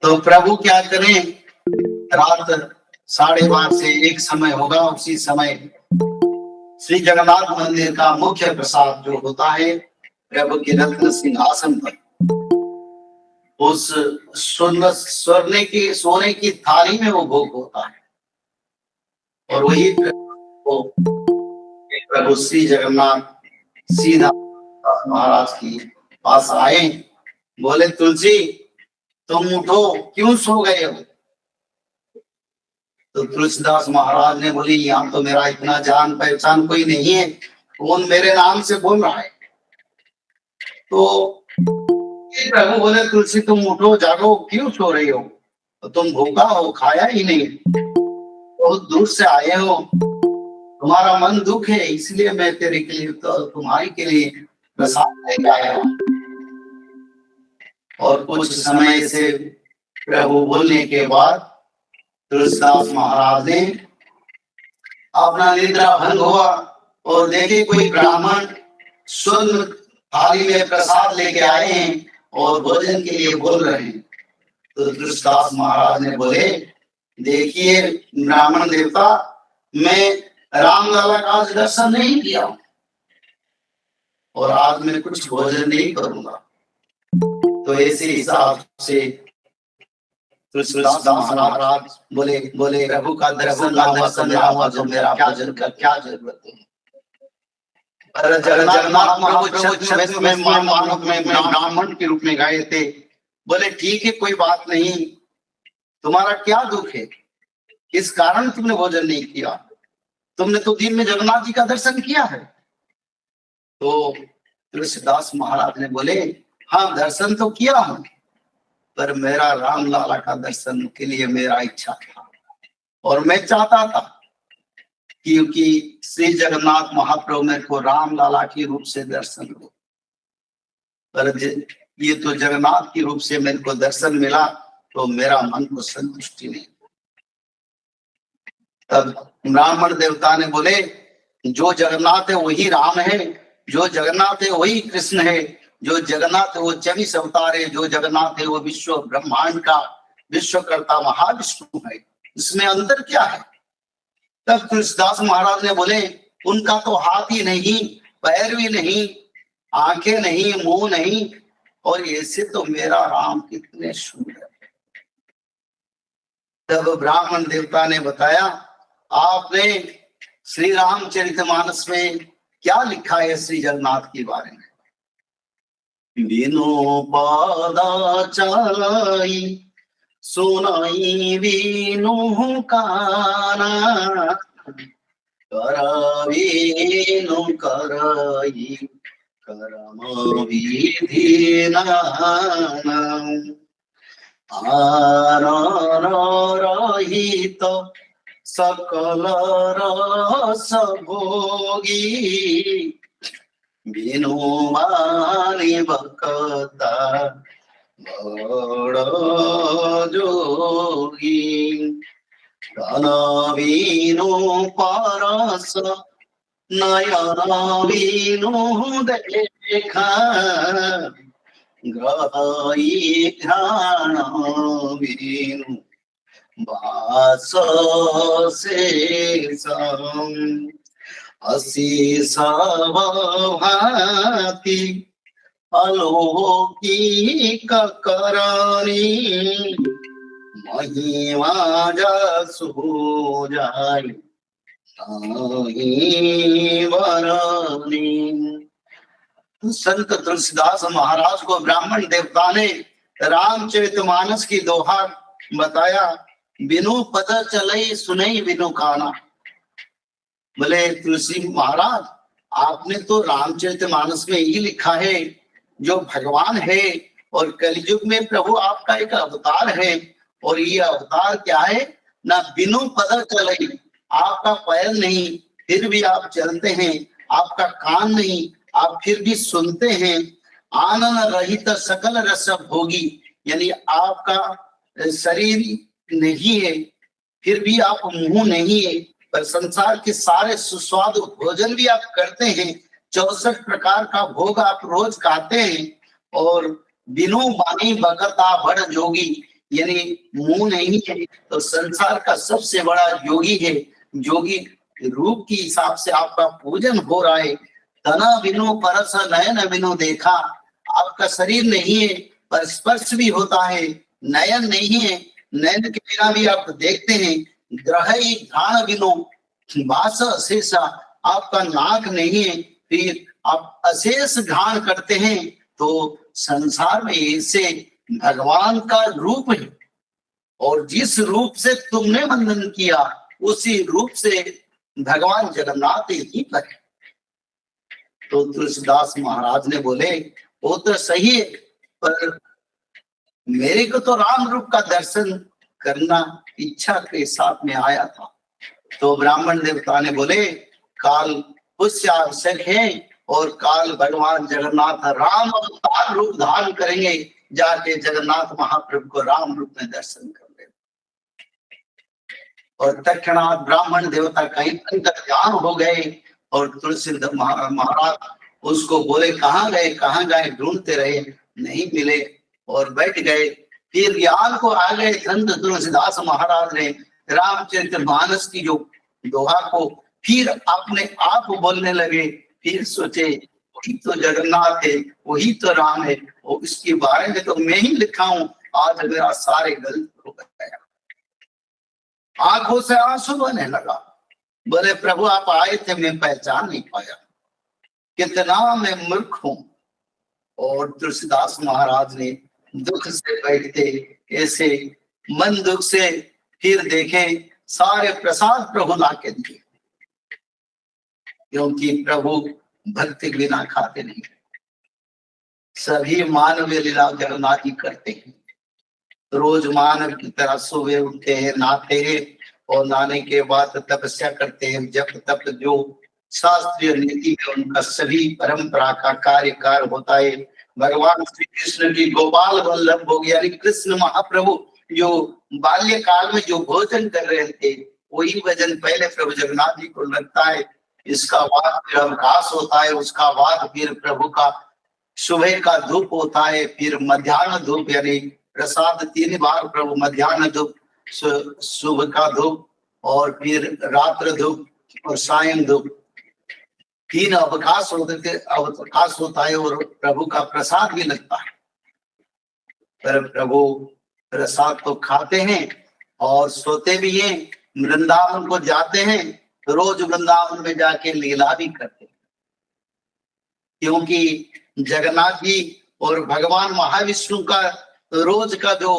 तो प्रभु क्या करें, रात 12:30 से 1 समय होगा, उसी समय श्री जगन्नाथ मंदिर का मुख्य प्रसाद जो होता है प्रभु के रत्न सिंहासन पर, उस सोने की थाली में वो भोग होता है। और वही प्रभु श्री जगन्नाथ सीधा महाराज की पास आए, बोले तुलसी तुम उठो, क्यों सो गए हो? तो तुलसीदास महाराज ने बोली, यहाँ तो मेरा इतना जान पहचान कोई नहीं है, कौन मेरे नाम से बोल रहा है? तो प्रभु बोले तुलसी तुम उठो, जागो, क्यों सो रही हो? तो तुम भूखा हो, खाया ही नहीं, बहुत दूर से आए हो, तुम्हारा मन दुख है, इसलिए मैं तेरे के लिए तो तुम्हारी के लिए प्रसाद लेके आया हूं। और कुछ समय से प्रभु बोलने के बाद तुलसीदास महाराज ने अपना निद्रा भंग हुआ और देखे कोई ब्राह्मण स्वर्ण थाली में प्रसाद लेके आए हैं और भोजन के लिए बोल रहे हैं। तो तुलसीदास महाराज ने बोले, देखिए ब्राह्मण देवता, मैं रामलला का आज दर्शन नहीं किया और आज मैं कुछ भोजन नहीं करूंगा। तो ऐसे हिसाब से तुलसीदास महाराज बोले प्रभु का दर्शन हुआ तो मेरा भोजन का क्या जरूरत है? जगन्नाथ महाप्रभु में ब्राह्मण के रूप में गए थे, बोले ठीक है कोई बात नहीं, तुम्हारा क्या दुख है, किस कारण तुमने भोजन नहीं किया? तुमने तो दिन में जगन्नाथ जी का दर्शन किया है। तो तुलसीदास महाराज ने बोले, हाँ दर्शन तो किया हूं, पर मेरा रामलला का दर्शन के लिए मेरा इच्छा था और मैं चाहता था क्योंकि श्री जगन्नाथ महाप्रभु मेरे को रामलला के रूप से दर्शन हो, पर ये तो जगन्नाथ के रूप से मेरे को दर्शन मिला तो मेरा मन को संतुष्टि नहीं। तब ब्राह्मण देवता ने बोले, जो जगन्नाथ है वही राम है, जो जगन्नाथ है वही कृष्ण है, जो जगन्नाथ है वो 24 अवतार है, जो जगन्नाथ है वो विश्व ब्रह्मांड का विश्वकर्ता महाविष्णु है, इसमें अंतर क्या है? तब तुलसीदास महाराज ने बोले, उनका तो हाथ ही नहीं, पैर भी नहीं, आंखें नहीं, मुंह नहीं, और ऐसे तो मेरा राम कितने सुंदर है। तब ब्राह्मण देवता ने बताया, आपने श्री रामचरितमानस में क्या लिखा है श्री जगन्नाथ के बारे में? बिनु पादा चलाई सुनाई बिनु काना, करवीनु करई करम विधि नाना, रहित सकल रस भोगी, बिनु मानि भक्ता बड़ जोगी, धन बिनु परस नयन बिनु देखा, ग्रही घ्राण बिनु वास शेषम, अशीष भाति अलौकिक करणी, महिमा जसु जाय नाहि बरनी। संत तुलसीदास महाराज को ब्राह्मण देवता ने रामचरितमानस की दोहा बताया, बिनु पद चलई सुनई बिनु काना। बोले तुलसी महाराज, आपने तो रामचरितमानस में ही लिखा है जो भगवान है और कलयुग में प्रभु आपका एक अवतार है, और ये अवतार क्या है ना, बिनु पद चलई, आपका पैर नहीं फिर भी आप चलते हैं, आपका कान नहीं आप फिर भी सुनते हैं, आनंद रहित सकल रस भोगी, यानी आपका शरीर नहीं है फिर भी आप मुंह नहीं है, पर संसार के सारे सुस्वादु भोजन भी आप करते हैं, 64 प्रकार का भोग आप रोज खाते हैं, और बिनु बानी भगता बड़ जोगी, यानी मुंह नहीं है तो संसार का सबसे बड़ा योगी है। योगी रूप के हिसाब से आपका पूजन हो रहा है। तना बिनु परस नयन बिनु देखा, आपका शरीर नहीं है पर स्पर्श भी होता है। नयन नहीं है, नयन के बिना भी आप देखते हैं। ग्रह घ्राण बिनु वास अशेषा, आपका नाक नहीं है फिर आप अशेष घ्राण करते हैं। तो संसार में ऐसे भगवान का रूप है, और जिस रूप से तुमने वंदन किया उसी रूप से भगवान जगन्नाथ ही पर है। तो तुलसीदास महाराज ने बोले वो तो सही है, पर मेरे को तो राम रूप का दर्शन करना इच्छा के साथ में आया था। तो ब्राह्मण देवता ने बोले काल पुष्य आवश्यक है और काल भगवान जगन्नाथ राम अवतार रूप धारण करेंगे, जाके जगन्नाथ महाप्रभु को राम रूप में दर्शन कर ले। और तत्क्षणात ब्राह्मण देवता कहीं अंतर ध्यान हो गए और तुलसी महाराज उसको बोले कहाँ गए, ढूंढते रहे नहीं मिले और बैठ गए। फिर ज्ञान को आ गए संत तुलसीदास महाराज ने रामचरितमानस की जो दोहा को फिर अपने आप बोलने लगे। फिर सोचे वही तो जगन्नाथ है, वही तो राम है, और इसके बारे में तो मैं ही लिखा हूं। आज मेरा सारे गलत हो गया। आंखों से आंसू बहने लगा। बोले प्रभु आप आए थे, मैं पहचान नहीं पाया, कितना मैं मूर्ख हूं। और तुलसीदास महाराज ने दुख से बैठते ऐसे मन दुख से फिर देखे सारे प्रसाद प्रभु ला के दिए, क्योंकि प्रभु भक्ति बिना खाते नहीं। सभी मानवीय लीला जगन्नाथ जी करते हैं। रोज मानव की तरह सुबह उठते हैं, नहाते हैं और नहाने के बाद तपस्या करते हैं। जब तप जो शास्त्रीय नीति है उनका सभी परंपरा का कार्यकार होता है। भगवान श्री कृष्ण की गोपाल वल्लभ हो गया, यानी कृष्ण महाप्रभु जो बाल्यकाल में जो भोजन कर रहे थे वही भजन पहले प्रभु जगन्नाथ जी को लगता है। इसका बाद फिर अवकाश होता है, उसका बाद फिर प्रभु का सुबह का धूप होता है, फिर मध्याह्न धूप यानी प्रसाद 3 बार प्रभु मध्याह्न धूप, सुबह का धूप और फिर रात्र धूप और सायं धूप, 3 अवकाश होता है और प्रभु का प्रसाद भी लगता है। पर प्रभु प्रसाद तो खाते हैं और सोते भी हैं। वृंदावन को जाते हैं, रोज वृंदावन में जाके लीला भी करते हैं, क्योंकि जगन्नाथ जी और भगवान महाविष्णु का रोज का जो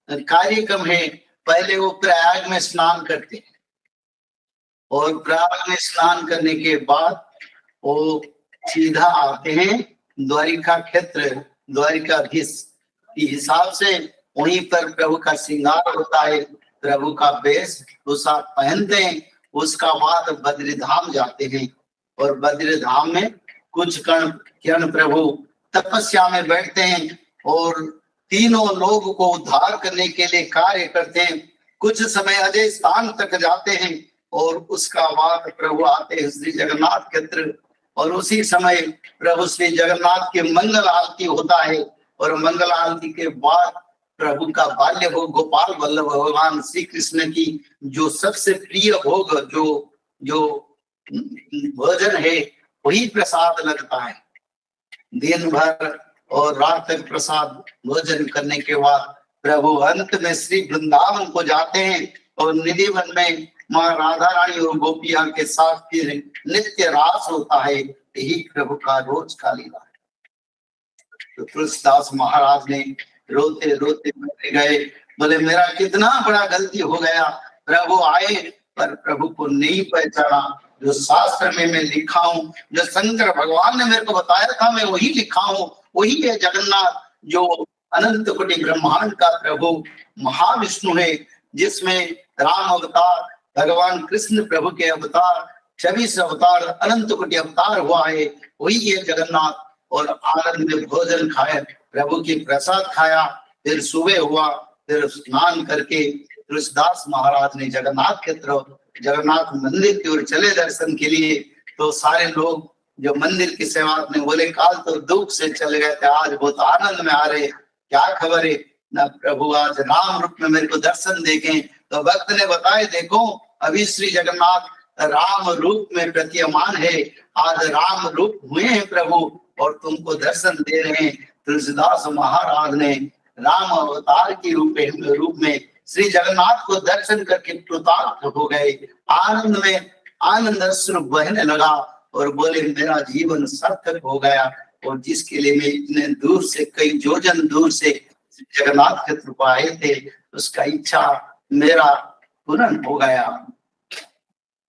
कार्यक्रम है, पहले वो प्रयाग में स्नान करते हैं और प्रयाग में स्नान करने के बाद वो सीधा आते हैं द्वारिका क्षेत्र, द्वारिकाधीश के हिसाब से वहीं पर प्रभु का श्रृंगार होता है, प्रभु का वेशभूषा पहनते हैं। उसका बाद बद्रीधाम जाते हैं और बद्रीधाम में कुछ क्षण प्रभु तपस्या में बैठते हैं और तीनों लोग को उद्धार करने के लिए कार्य करते हैं। कुछ समय अजय स्थान तक जाते हैं और उसका बाद प्रभु आते हैं श्री जगन्नाथ क्षेत्र, और उसी समय प्रभु श्री जगन्नाथ के मंगल आरती होता है और मंगल आरती के बाद प्रभु का बाल्य भोग गोपाल वल्लभ भगवान श्री कृष्ण की जो सबसे प्रिय भोग जो भोजन है वही प्रसाद लगता है। दिन भर और रात तक प्रसाद भोजन करने के बाद प्रभु अंत में श्री वृंदावन को जाते हैं और निधि वन में माँ राधा रानी और गोपिया के साथ फिर नित्य रास होता है। यही प्रभु का रोज का लीला है। तो तुलसीदास महाराज ने रोते रोते गए, बोले मेरा कितना बड़ा गलती हो गया। प्रभु आए पर प्रभु को नहीं पहचाना। जो शास्त्र में मैं लिखा हूँ, जो शंकर भगवान ने मेरे को बताया था, मैं वही लिखा हूँ। वही है जगन्नाथ जो अनंत कोटि ब्रह्मांड का प्रभु महाविष्णु है, जिसमें राम अवतार, भगवान कृष्ण प्रभु के अवतार, 26 अवतार, अनंत कोटि अवतार हुआ है। वही है जगन्नाथ। और आनंद में भोजन खाए, प्रभु की प्रसाद खाया, फिर सुबह हुआ, फिर स्नान करके तुलसीदास महाराज ने जगन्नाथ क्षेत्र, जगन्नाथ मंदिर की ओर चले दर्शन के लिए। तो सारे लोग जो मंदिर की सेवा में बोले काल तो दुख से चले गए थे, आज बहुत आनंद में आ रहे, क्या खबर है। न प्रभु आज राम रूप में मेरे को दर्शन देखें। तो भक्त ने बताया, देखो अभी श्री जगन्नाथ राम रूप में प्रतीयमान है, आज राम रूप हुए हैं प्रभु और तुमको दर्शन दे रहे हैं। तुलसीदास महाराज ने राम अवतार के रूप में श्री जगन्नाथ को दर्शन करके कृतार्थ हो गए। आनंद में आनंद अश्रु बहने लगा और बोले, मेरा जीवन सार्थक हो गया। और जिसके लिए मैं इतने दूर से, कई योजन दूर से जगन्नाथ के तरफ आए थे, उसका इच्छा मेरा पूर्ण हो गया।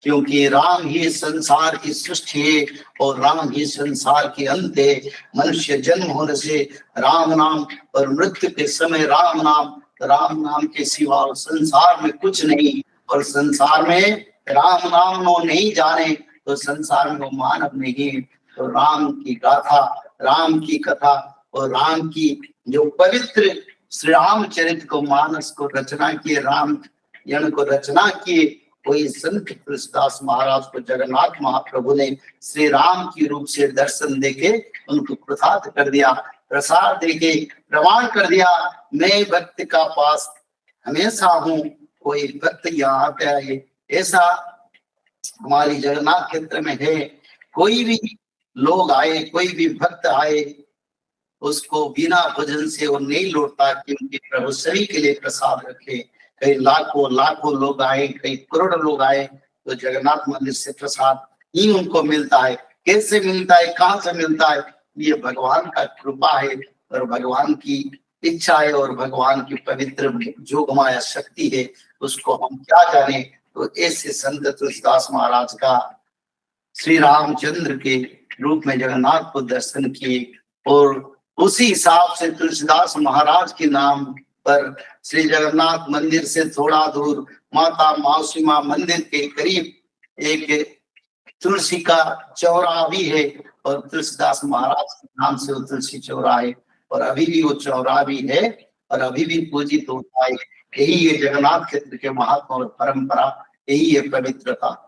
क्योंकि राम ही संसार की सृष्टि है और राम ही संसार के अंत है। मनुष्य जन्म होने से राम नाम और मृत्यु के समय राम नाम के सिवा संसार में कुछ नहीं। और संसार में राम नाम नो नहीं जाने तो संसार में वो मानव नहीं। तो राम की गाथा, राम की कथा और राम की जो पवित्र श्री रामचरित को मानस को रचना किए, रामायण को रचना किए, वही संत तुलसीदास महाराज को जगन्नाथ महाप्रभु ने श्री राम की रूप से दर्शन देके उनको प्रसाद कर दिया, प्रसाद देके प्रमाण कर दिया, मैं भक्त का पास हमेशा हूँ, कोई भक्त यहाँ पे आए। ऐसा हमारी जगन्नाथ क्षेत्र में है। कोई भी लोग आए, कोई भी भक्त आए, उसको बिना भोजन से वो नहीं लौटता, क्योंकि प्रभु सभी के लिए प्रसाद रखे। कई लाखों लोग आए, कई करोड़ लोग आए, तो जगन्नाथ मंदिर से प्रसाद ही उनको मिलता है। कैसे मिलता है, कहाँ से मिलता है, ये भगवान का कृपा है और भगवान की इच्छा है और भगवान की पवित्र जोगमाया शक्ति है, उसको हम क्या जाने। तो ऐसे संत तुलसीदास महाराज का श्री रामचंद्र के रूप में जगन्नाथ को दर्शन किए और उसी हिसाब से तुलसीदास महाराज के नाम पर श्री जगन्नाथ मंदिर से थोड़ा दूर माता मौसी मां मंदिर के करीब एक तुलसी का चौराहा भी है और तुलसीदास महाराज के नाम से वो तुलसी चौराहा है और अभी भी वो चौराहा भी है और अभी भी पूजित होता है। यही है जगन्नाथ क्षेत्र के महात्मा और परंपरा, यही है पवित्रता।